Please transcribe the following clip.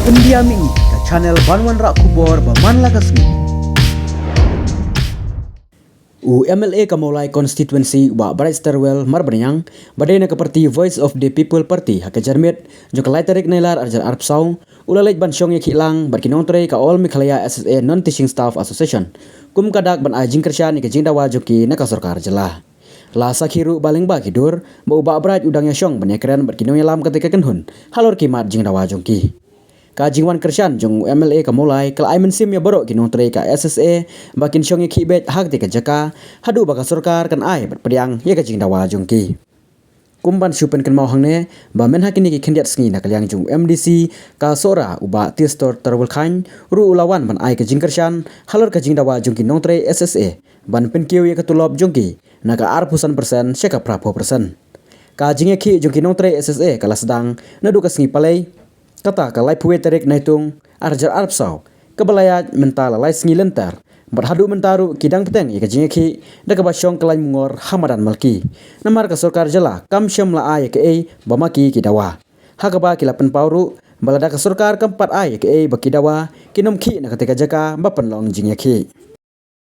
Pendiami ke channel Banwan Rak Kubor Baman Lakasmi. UMLA Kamolai constituency wa Bright Starwell Marbanyang badai na keparti Voice of the People Party haka jarmit jo kalai tarik nailar arjar arpsau ulalait ban syong ye khilang barkinong tre ka all Meghalaya SSA Non Teaching Staff Association kum kadak ban ajing kersya ni kejing dawa joki na kasorkar jela la sakhiru baling ba kidur ba uba Bright udang ya syong ban yakran barkinong yalam ketika kenhun halor kimat jing dawa jongki ka jingwan kersyan jong MLA Kamolai kal ai mensim ya borok kinong tre ka SSA bakin syong ye khibet hak te ka jaka hadu baka sorkar kan ai berpediang ye ka jing dawa jongki kumban syupen kan mau hangne ba men hakini ki khendiat sngi na kalyang jong MDC ka sora uba tistor terwel khain ru ulawan ban ai ka jing kersyan halor ka jing dawa jongki nong tre SSA ban pen kiu ye ka tulop jongki na ka 8% syaka prapo persen ka jing ye khi jongki nong tre SSA kala sedang na du ka sngi palai kata kalai puwe tarik naitung arjar arpsau kebalaya mentala lai sngi lentar berhadu mentaru kidang peteng ika jingeki daka basyong kalai mungor hamadan malki namar ka sorkar jala kam syam la ay ke ei bamaki kidawa hakaba kilapen pauru balada ka sorkar keempat ay ke ei bakidawa kinom ki na ketika jaka bapen long jingeki